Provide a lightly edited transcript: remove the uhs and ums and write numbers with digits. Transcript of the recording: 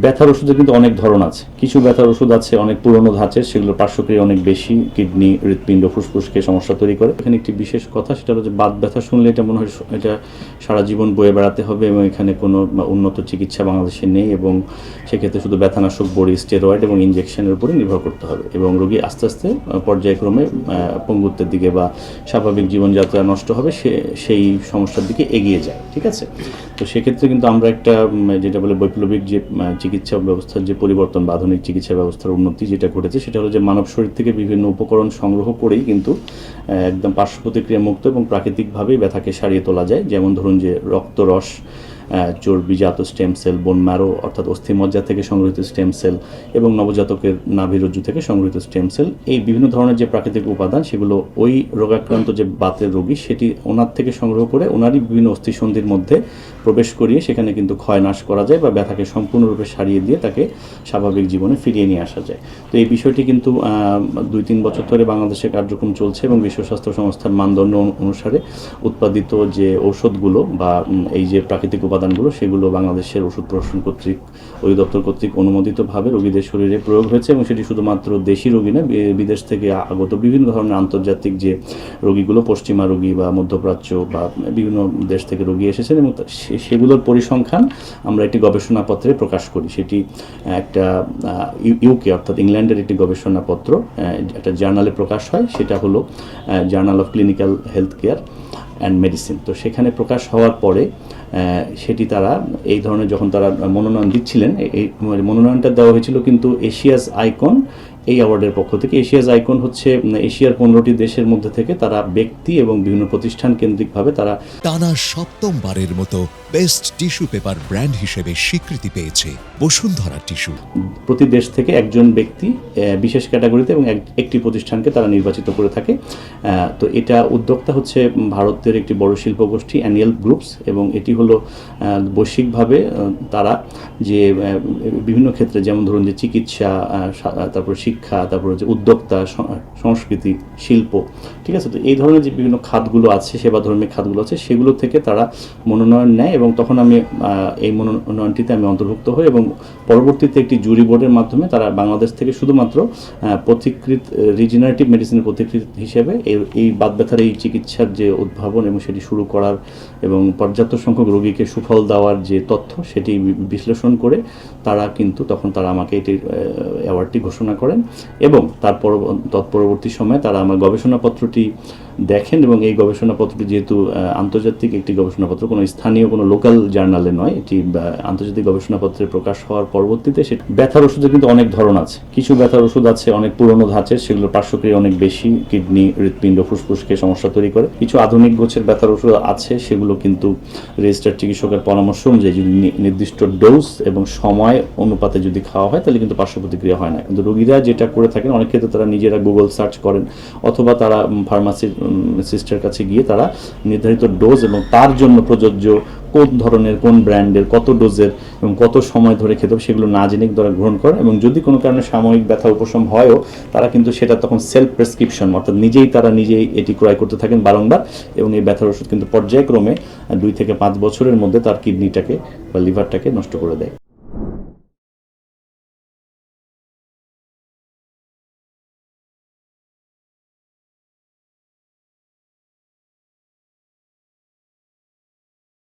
ব্যথার ওষুধের কিন্তু অনেক ধরন আছে। কিছু ব্যথার ওষুধ আছে অনেক পুরনো ধাঁচের, সেগুলোর পার্শ্বক্রিয়া অনেক বেশি, কিডনি, হৃৎপিণ্ড, ফুসফুসকে সমস্যা তৈরি করে। এখানে একটি বিশেষ কথা, সেটা হলো যে বাত ব্যথা শুনলে এটা মনে হয় এটা সারা জীবন বয়ে বেড়াতে হবে এবং এখানে কোনো উন্নত চিকিৎসা বাংলাদেশে নেই, এবং সেক্ষেত্রে শুধু ব্যথানাশক বড়ি, স্টেরয়েড এবং ইনজেকশনের উপরে নির্ভর করতে হবে, এবং রোগী আস্তে আস্তে পর্যায়ক্রমে পঙ্গুত্বের দিকে বা স্বাভাবিক জীবনযাত্রা নষ্ট হবে, সেই সমস্যার দিকে এগিয়ে যায়। ঠিক আছে, তো সেক্ষেত্রে কিন্তু আমরা একটা যেটা বলে বৈপ্লবিক যে চিকিৎসা ব্যবস্থার যে পরিবর্তন বা আধুনিক চিকিৎসা ব্যবস্থার উন্নতি যেটা ঘটেছে, সেটা হলো যে মানব শরীর থেকে বিভিন্ন উপকরণ সংগ্রহ করেই কিন্তু একদম পার্শ্ব প্রতিক্রিয়া মুক্ত এবং প্রাকৃতিকভাবেই ব্যথাকে সারিয়ে তোলা যায়। যেমন ধরুন যে রক্তরস, চর্বিজাত স্টেম সেল, বোন ম্যারো অর্থাৎ অস্থিমজ্জা থেকে সংগৃহীত স্টেম সেল এবং নবজাতকের নাভিরজ্জু থেকে সংগৃহীত স্টেম সেল, এই বিভিন্ন ধরনের যে প্রাকৃতিক উপাদান সেগুলো ওই রোগাক্রান্ত যে বাতের রোগী সেটি ওনার থেকে সংগ্রহ করে ওনারই বিভিন্ন অস্থিসন্ধির মধ্যে প্রবেশ করিয়ে সেখানে কিন্তু ক্ষয় নাশ করা যায় বা ব্যথাকে সম্পূর্ণরূপে সারিয়ে দিয়ে তাকে স্বাভাবিক জীবনে ফিরিয়ে নিয়ে আসা যায়। তো এই বিষয়টি কিন্তু 2-3 বছর ধরে বাংলাদেশে কার্যক্রম চলছে এবং বিশ্ব স্বাস্থ্য সংস্থার মানদণ্ড অনুসারে উৎপাদিত যে ঔষধগুলো বা এই যে প্রাকৃতিক উপাদানগুলো সেগুলো বাংলাদেশের ওষুধ প্রশাসন কর্তৃক অধিদপ্তর কর্তৃক অনুমোদিতভাবে রোগীদের শরীরে প্রয়োগ হয়েছে, এবং সেটি শুধুমাত্র দেশি রোগী না, বিদেশ থেকে আগত বিভিন্ন ধরনের আন্তর্জাতিক যে রোগীগুলো, পশ্চিমা রোগী বা মধ্যপ্রাচ্য বা বিভিন্ন দেশ থেকে রোগী এসেছেন, এবং সেগুলোর পরিসংখ্যান আমরা একটি গবেষণাপত্রে প্রকাশ করি। সেটি একটা ইউকে অর্থাৎ ইংল্যান্ডের একটি গবেষণাপত্র একটা জার্নালে প্রকাশ হয়, সেটা হলো journal of clinical health care and medicine. তো সেখানে প্রকাশ হওয়ার পরে সেটি তারা এই ধরনের যখন তারা মনোনয়ন দিচ্ছিলেন, এই মনোনয়নটা দেওয়া হয়েছিল কিন্তু এশিয়াস আইকন এই অ্যাওয়ার্ডের পক্ষ থেকে। এশিয়াস আইকন হচ্ছে এশিয়ার 15টি দেশের মধ্যে থেকে তারা ব্যক্তি এবং বিভিন্ন প্রতিষ্ঠান কেন্দ্রিকভাবে তারা টানা সপ্তমবারের মতো বেস্ট টিস্যু পেপার ব্র্যান্ড হিসেবে স্বীকৃতি পেয়েছে বসুন্ধরা টিস্যু। প্রতি দেশ থেকে একজন ব্যক্তি বিশেষ ক্যাটাগরিতে এবং একটি প্রতিষ্ঠানকে তারা নির্বাচিত করে থাকে। তো এটা উদ্যোক্তা হচ্ছে ভারতের একটি বড় শিল্পগোষ্ঠী অ্যানিয়াল গ্রুপস, এবং এটি হলো বৈশ্বিকভাবে তারা যে বিভিন্ন ক্ষেত্রে, যেমন ধরুন যে চিকিৎসা, তারপর শিক্ষা, তারপর হচ্ছে উদ্যোক্তা, সংস্কৃতি, শিল্প, ঠিক আছে, তো এই ধরনের যে বিভিন্ন খাতগুলো আছে, সেবাধর্মী খাতগুলো আছে, সেগুলো থেকে তারা মনোনয়ন নেয়, এবং তখন আমি এই মনোনয়নটিতে আমি অন্তর্ভুক্ত হই, এবং পরবর্তীতে একটি জুরি বোর্ডের মাধ্যমে তারা বাংলাদেশ থেকে শুধুমাত্র পথিকৃত রিজেনারেটিভ মেডিসিনের পথিকৃত হিসেবে এই বাত ব্যথার এই চিকিৎসার যে উদ্ভাবন এবং সেটি শুরু করার এবং পর্যাপ্ত সংখ্যক রোগীকে সুফল দেওয়ার যে তথ্য সেটি বিশ্লেষণ করে তারা কিন্তু তখন তারা আমাকে এটির অ্যাওয়ার্ডটি ঘোষণা করেন, এবং তৎপরবর্তী সময়ে তারা আমার গবেষণাপত্রটি দেখেন, এবং এই গবেষণাপত্রটি যেহেতু আন্তর্জাতিক একটি গবেষণাপত্র, কোনো স্থানীয় কোনো লোকাল জার্নালে নয়, এটি আন্তর্জাতিক গবেষণাপত্রে প্রকাশ হওয়ার পরবর্তীতে সে ব্যথার ওষুধের কিন্তু অনেক ধরন আছে। কিছু ব্যথার ওষুধ আছে অনেক পুরনো ধাঁচের, সেগুলোর পার্শ্বক্রিয়া অনেক বেশি, কিডনি, হৃৎপিণ্ড, ফুসফুসকে সমস্যা তৈরি করে। কিছু আধুনিক গোছের ব্যথার ওষুধ আছে, সেগুলো কিন্তু রেজিস্টার্ড চিকিৎসকের পরামর্শ অনুযায়ী যদি নির্দিষ্ট ডোজ এবং সময় অনুপাতে যদি খাওয়া হয় তাহলে কিন্তু পার্শ্ব প্রতিক্রিয়া হয় না। কিন্তু রোগীরা যেটা করে থাকেন, অনেক ক্ষেত্রে তারা নিজেরা গুগল সার্চ করেন অথবা তারা ফার্মাসির সিস্টের কাছে গিয়ে তারা নির্ধারিত ডোজ এবং তার জন্য প্রযোজ্য কোন ধরনের, কোন ব্র্যান্ডের, কত ডোজের এবং কত সময় ধরে খেতে হবে সেগুলো না জেনে তারা গ্রহণ করেন, এবং যদি কোনো কারণে সাময়িক ব্যথা উপশম হয়ও তারা কিন্তু সেটা তখন সেলফ প্রেসক্রিপশন অর্থাৎ নিজেই এটি ক্রয় করতে থাকেন বারংবার, এবং এই ব্যথার ওষুধ কিন্তু পর্যায়ক্রমে 2 থেকে 5 বছরের মধ্যে তার কিডনিটাকে বা লিভারটাকে নষ্ট করে দেয়।